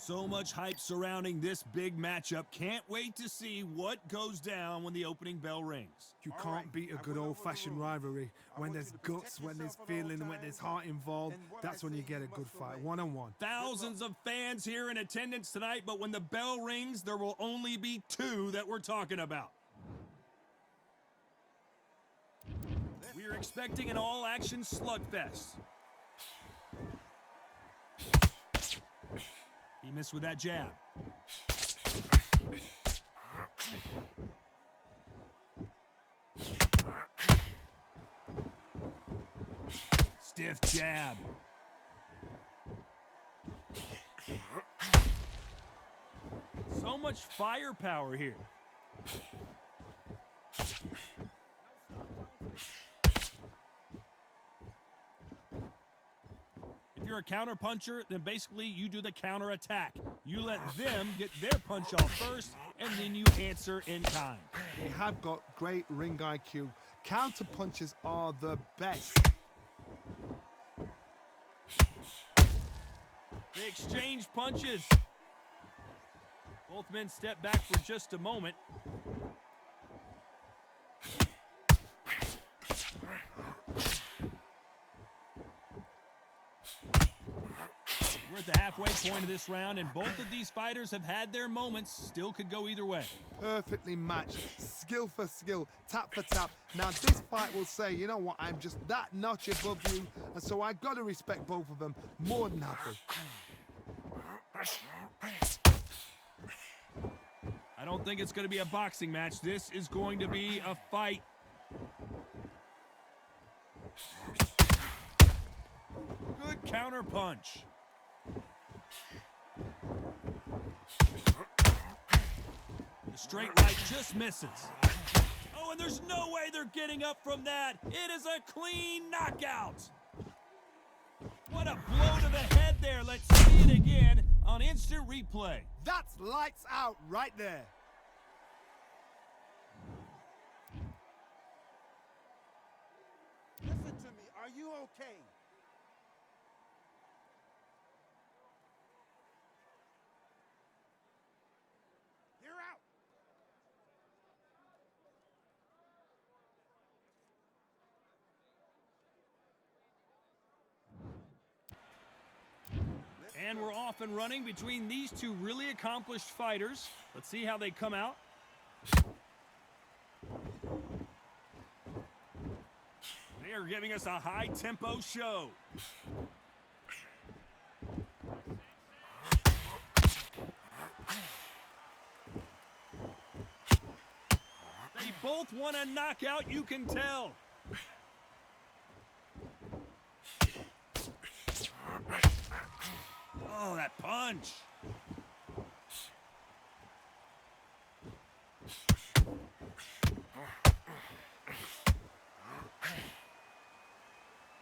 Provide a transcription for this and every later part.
So much hype surrounding this big matchup. Can't wait to see what goes down when the opening bell rings. You can't beat a good old-fashioned rivalry. When there's guts, when there's feeling, when there's heart involved, that's when you get a good fight, one-on-one. Thousands of fans here in attendance tonight, but when the bell rings, there will only be two that we're talking about. We are expecting an all-action slugfest. He missed with that jab. Stiff jab. So much firepower here. If you're a counter puncher, then basically you do the counter attack. You let them get their punch off first, and then you answer in kind. They have got great ring IQ. Counter punches are the best. They exchange punches. Both men step back for just a moment. We're at the halfway point of this round, and both of these fighters have had their moments. Still could go either way. Perfectly matched, skill for skill, tap for tap. Now this fight will say, you know what, I'm just that notch above you, and so I got to respect both of them more than happy. I don't think it's going to be a boxing match. This is going to be a fight. Good counter punch. The straight right just misses. Oh, and there's no way they're getting up from that. It is a clean knockout. What a blow to the head there. Let's see it again on instant replay. That's lights out right there. Listen to me. Are you okay? You're out. And we're off and running between these two really accomplished fighters. Let's see how they come out. They are giving us a high-tempo show. They both want a knockout, you can tell. Oh, that punch.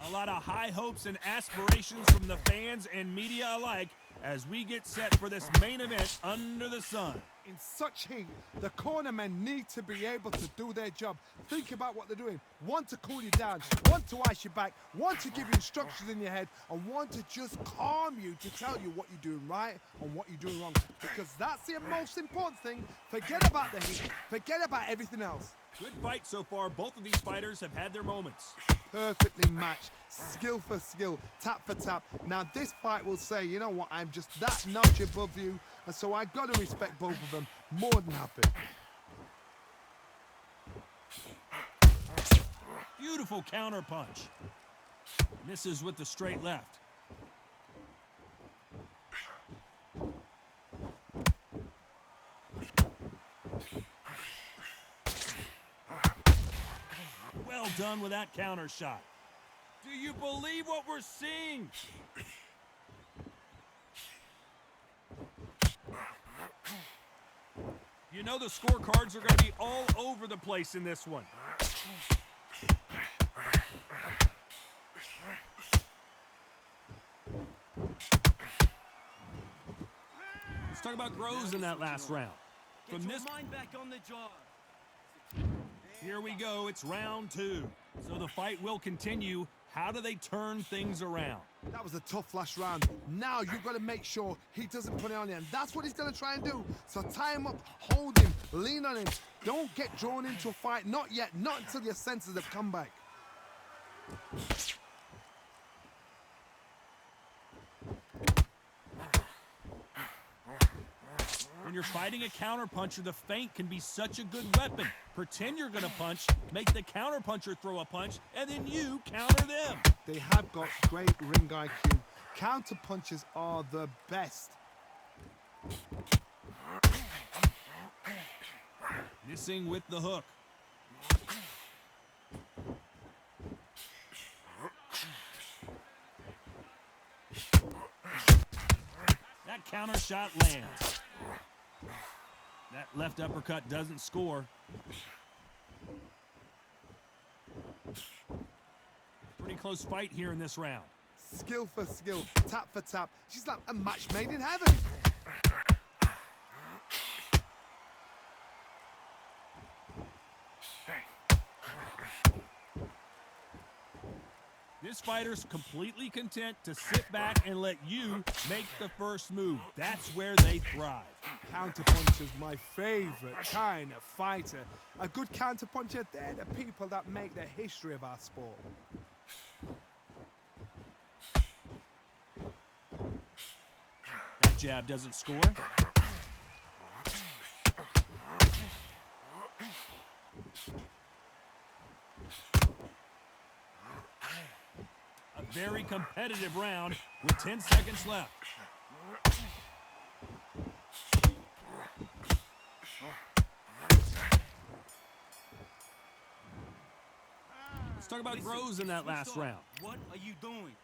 A lot of high hopes and aspirations from the fans and media alike as we get set for this main event under the sun. In such heat, the cornermen need to be able to do their job. Think about what they're doing. One to cool you down, one to ice you back, one to give you instructions in your head, and one to just calm you to tell you what you're doing right and what you're doing wrong. Because that's the most important thing. Forget about the heat. Forget about everything else. Good fight so far. Both of these fighters have had their moments. Perfectly matched, skill for skill, tap for tap. Now this fight will say, you know what, I'm just that notch above you, and so I got to respect both of them more than happy. Beautiful counter punch. Misses with the straight left. Well done with that counter shot. Do you believe what we're seeing? You know the scorecards are going to be all over the place in this one. Let's talk about Groves in that last round. From this mind back on the jaw. Here we go, it's round two. So the fight will continue. How do they turn things around? That was a tough last round. Now you've got to make sure he doesn't put it on you, and that's what he's going to try and do. So tie him up, hold him, lean on him. Don't get drawn into a fight. Not yet. Not until your senses have come back. When you're fighting a counterpuncher, the feint can be such a good weapon. Pretend you're going to punch, make the counterpuncher throw a punch, and then you counter them. They have got great ring IQ. Counter punches are the best. Missing with the hook. That counter shot lands. That left uppercut doesn't score. Pretty close fight here in this round. Skill for skill, tap for tap. She's like a match made in heaven. This fighter's completely content to sit back and let you make the first move. That's where they thrive. Counterpuncher's my favorite kind of fighter. A good counterpuncher, they're the people that make the history of our sport. That jab doesn't score. A very competitive round with 10 seconds left. Let's talk about Groves in that last round. What are you doing?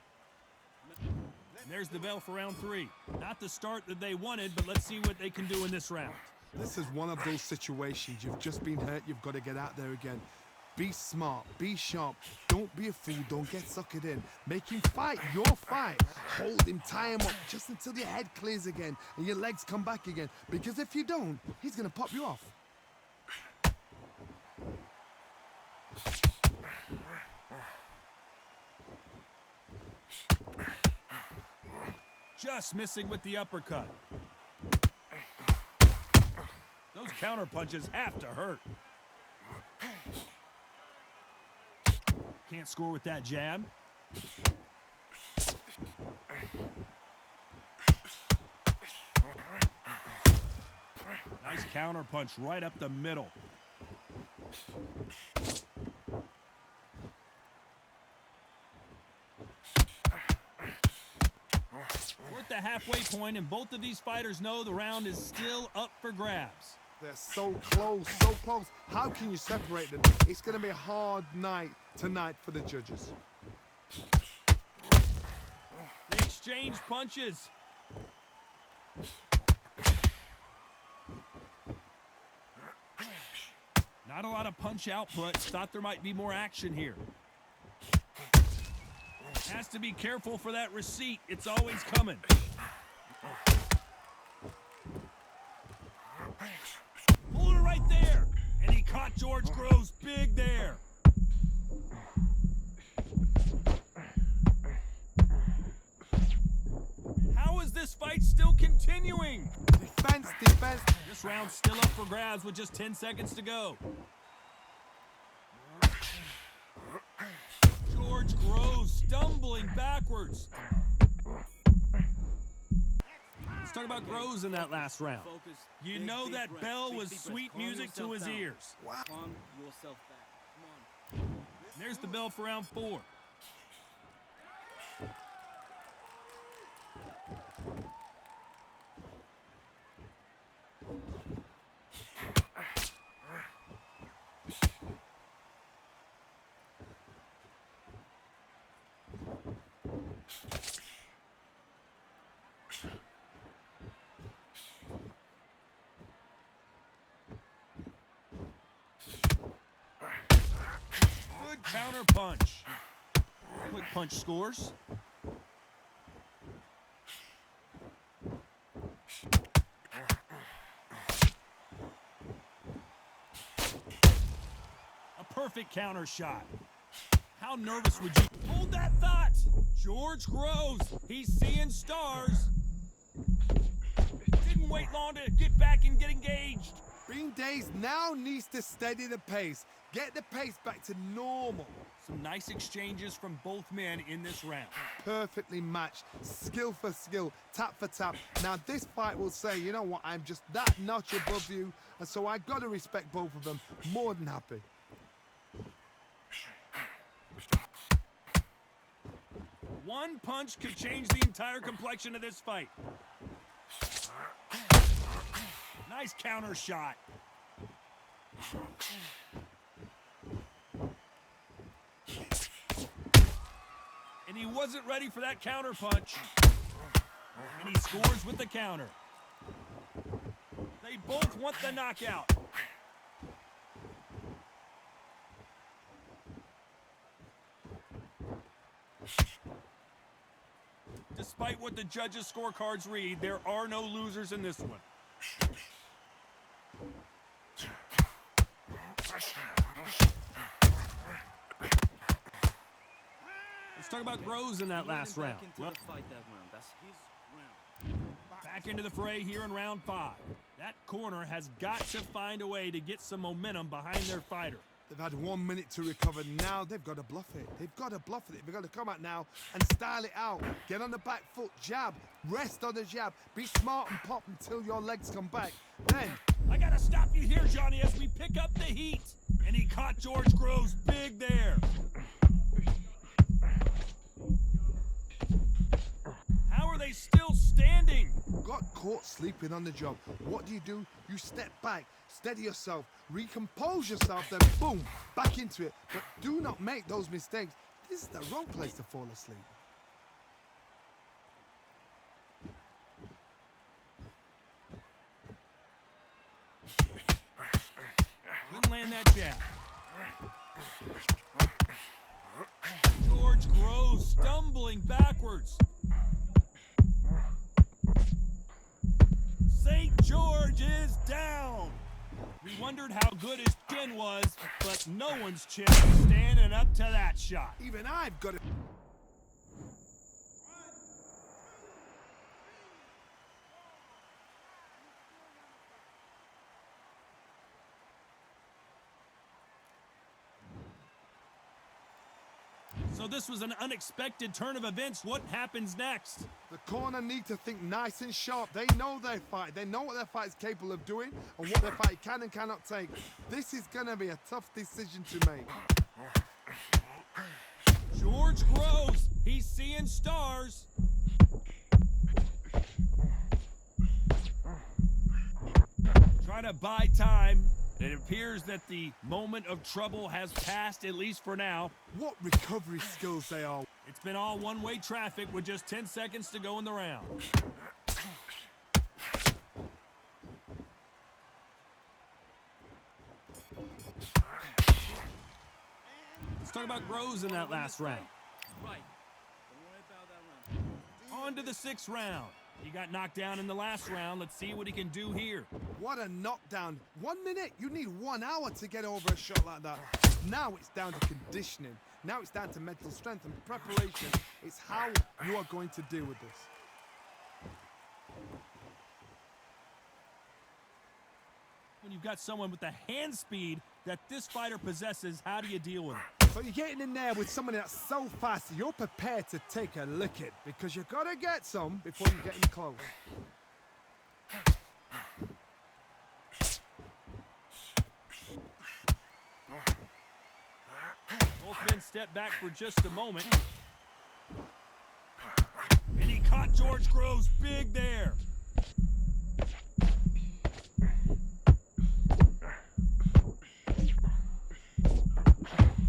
And there's the bell for round 3. Not the start that they wanted, but let's see what they can do in this round. This is one of those situations. You've just been hurt. You've got to get out there again. Be smart. Be sharp. Don't be a fool. Don't get suckered in. Make him fight your fight. Hold him. Tie him up just until your head clears again and your legs come back again. Because if you don't, he's going to pop you off. Just missing with the uppercut. Those counter punches have to hurt. Can't score with that jab. Nice counter punch right up the middle. We're at the halfway point, and both of these fighters know the round is still up for grabs. They're so close, so close. How can you separate them? It's going to be a hard night tonight for the judges. They exchange punches. Not a lot of punch output. Thought there might be more action here. Has to be careful for that receipt. It's always coming. Pulled it right there. And he caught George Groves big there. How is this fight still continuing? Defense, defense. This round's still up for grabs with just 10 seconds to go. George Groves stumbling backwards. Let's talk about Groves in that last round. You know that bell was sweet music to his ears. Calm yourself back. Come on. And there's the bell for round 4. Good counter punch. Quick punch scores. A perfect counter shot. How How nervous would you hold that thought? George Groves, he's seeing stars. Didn't wait long to get back and get engaged. Bean Days now needs to steady the pace. Get the pace back to normal. Some nice exchanges from both men in this round. Perfectly matched, skill for skill, tap for tap. Now this fight will say, you know what, I'm just that notch above you, and so I gotta respect both of them. More than happy. One punch could change the entire complexion of this fight. Nice counter shot. And he wasn't ready for that counter punch. And he scores with the counter. They both want the knockout. Despite what the judges' scorecards read, there are no losers in this one. Let's talk about Groves in that last round. Well, That's his round. back into the fray here in round 5. That corner has got to find a way to get some momentum behind their fighter. They've had 1 minute to recover. Now they've got to bluff it. They've got to bluff it. They've got to come out now and style it out. Get on the back foot, jab, rest on the jab. Be smart and pop until your legs come back. Then, I gotta stop you here, Johnny, as we pick up the heat. And he caught George Groves big there. How are they still standing? got caught sleeping on the job. What do? You step back, steady yourself, recompose yourself, then boom, back into it. But do not make those mistakes. This is the wrong place to fall asleep. Couldn't land that jab. George Groves stumbling backwards. St. George is down. We wondered how good his chin was, but no one's chin is standing up to that shot. Even I've got it. So this was an unexpected turn of events. What happens next? The corner need to think nice and sharp. They know their fight. They know what their fight is capable of doing and what their fight can and cannot take. This is going to be a tough decision to make. George Groves, he's seeing stars. Trying to buy time. It appears that the moment of trouble has passed, at least for now. What recovery skills they are. It's been all one-way traffic with just 10 seconds to go in the round. Let's talk about Groves in that last round. Right. Don't worry about that round. On to the 6th round. He got knocked down in the last round. Let's see what he can do here. What a knockdown. 1 minute. You need 1 hour to get over a shot like that. Now it's down to conditioning. Now it's down to mental strength and preparation. It's how you are going to deal with this. When you've got someone with the hand speed that this fighter possesses, how do you deal with it? So you're getting in there with somebody that's so fast, you're prepared to take a licking because you got to get some before you get in close. Both men step back for just a moment. And he caught George Groves big there.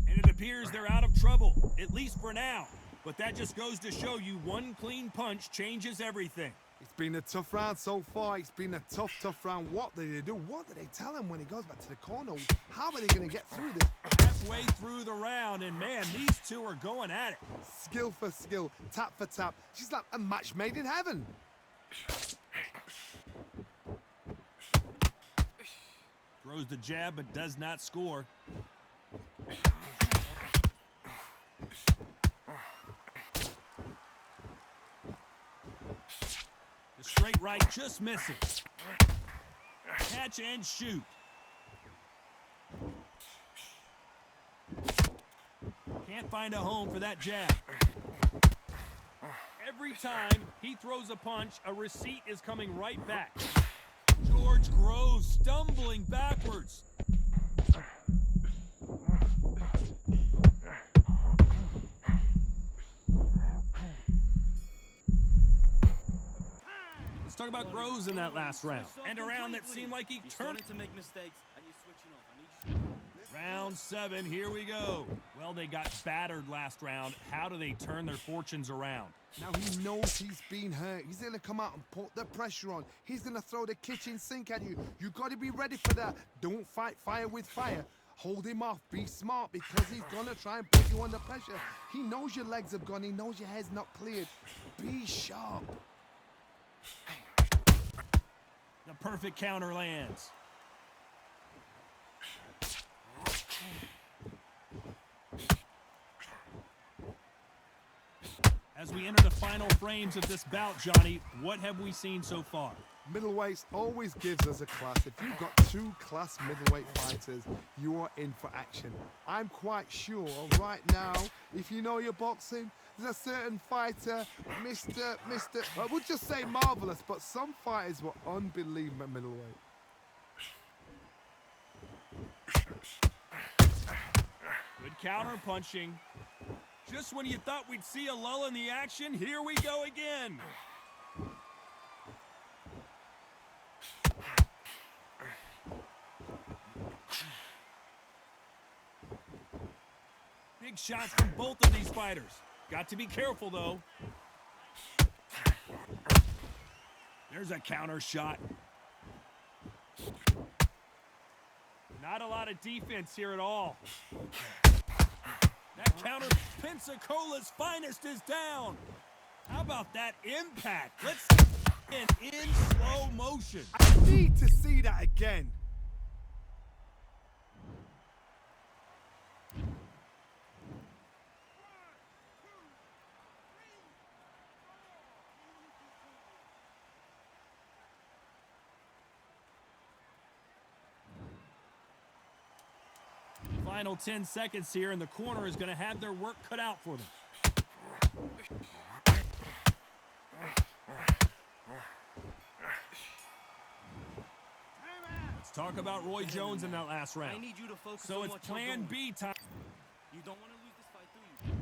And it appears they're out of trouble, at least for now. But that just goes to show you one clean punch changes everything. It's been a tough round so far. It's been a tough round. What did they do? What did they tell him when he goes back to the corner? How are they going to get through this? Halfway through the round, and man, these two are going at it. Skill for skill, tap for tap. She's like a match made in heaven. Throws the jab, but does not score. right just misses. Catch and shoot. Can't find a home for that jab. Every time he throws a punch, a receipt is coming right back. George Groves stumbling backwards. Let's talk about Groves in that last round. And a round that seemed like he You're turned. starting to make mistakes, and you're switching off. I need you. Round 7, here we go. Well, they got battered last round. How do they turn their fortunes around? Now he knows he's been hurt. He's going to come out and put the pressure on. He's going to throw the kitchen sink at you. You got to be ready for that. Don't fight fire with fire. Hold him off. Be smart because he's going to try and put you under pressure. He knows your legs have gone. He knows your head's not cleared. Be sharp. The perfect counter lands. As we enter the final frames of this bout, Johnny, what have we seen so far? Middleweights always gives us a class. If you've got 2 class middleweight fighters, you are in for action. I'm quite sure right now, if you know your boxing, there's a certain fighter, Mr. I would just say marvelous, but some fighters were unbelievable at middleweight. Good counter punching. Just when you thought we'd see a lull in the action, here we go again. Big shots from both of these fighters. Got to be careful, though. There's a counter shot. Not a lot of defense here at all. That counter, Pensacola's finest, is down. How about that impact? Let's in slow motion. I need to see that again. Final 10 seconds here, and the corner is going to have their work cut out for them. Let's talk about Roy Jones in that last I round. need you to focus So on it's what you're plan doing. B time. You don't want to lose this fight, do you?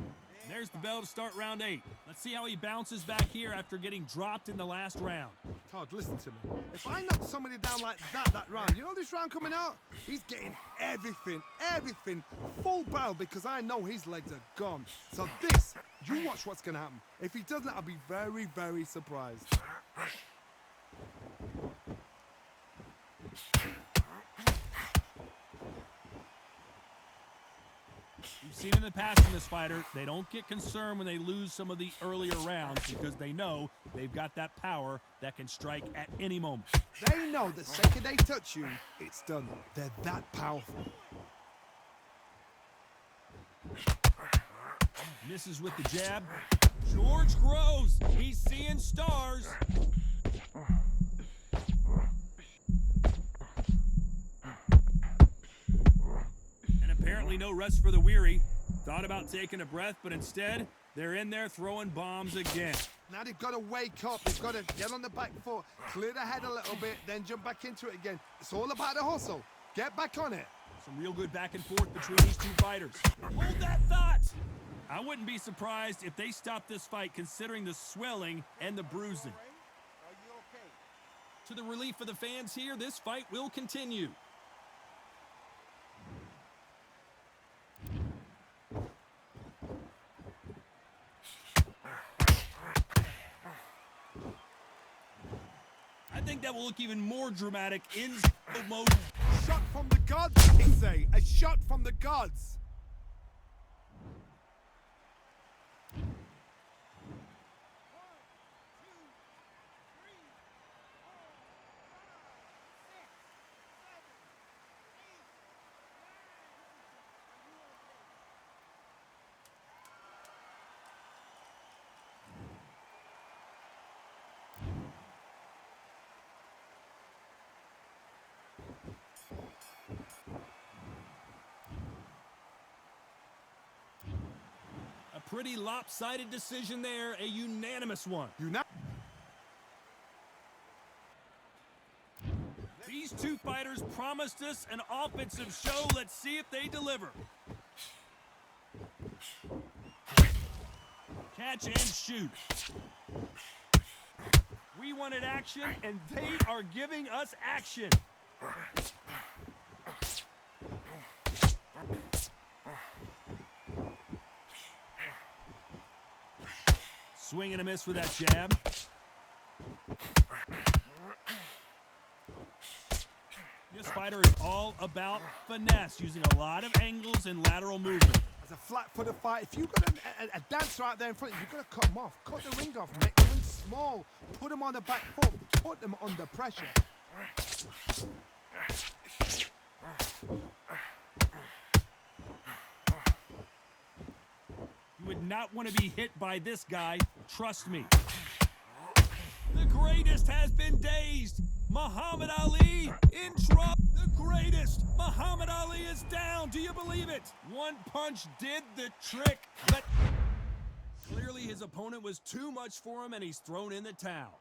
There's the bell to start round 8. Let's see how he bounces back here after getting dropped in the last round. Todd, listen to me. If I knock somebody down like that round, you know this round coming out? He's getting everything, full barrel because I know his legs are gone. So this, you watch what's going to happen. If he doesn't, I'll be very, very surprised. You've seen in the past from this fighter, they don't get concerned when they lose some of the earlier rounds because they know they've got that power that can strike at any moment. They know the second they touch you, it's done. They're that powerful. Misses with the jab. George Groves, he's seeing stars. And apparently no rest for the weary. Thought about taking a breath, but instead, they're in there throwing bombs again. Now they've got to wake up. They've got to get on the back foot, clear the head a little bit, then jump back into it again. It's all about the hustle. Get back on it. Some real good back and forth between these two fighters. Hold that thought! I wouldn't be surprised if they stopped this fight considering the swelling and the bruising. Are you okay? To the relief of the fans here, this fight will continue. I think that will look even more dramatic in slow motion. Shot from the gods, he say. A shot from the gods. Pretty lopsided decision there, a unanimous one. These two fighters promised us an offensive show. Let's see if they deliver. Catch and shoot. We wanted action, and they are giving us action. Swing and a miss with that jab. This fighter is all about finesse, using a lot of angles and lateral movement. As a flat-footed fight, if you've got a dancer out there in front of you, you've got to cut them off. Cut the ring off, make the ring small. Put them on the back foot, put them under pressure. You would not want to be hit by this guy, trust me. The greatest has been dazed. Muhammad Ali in trouble. The greatest. Muhammad Ali is down. Do you believe it? One punch did the trick. But clearly his opponent was too much for him, and he's thrown in the towel.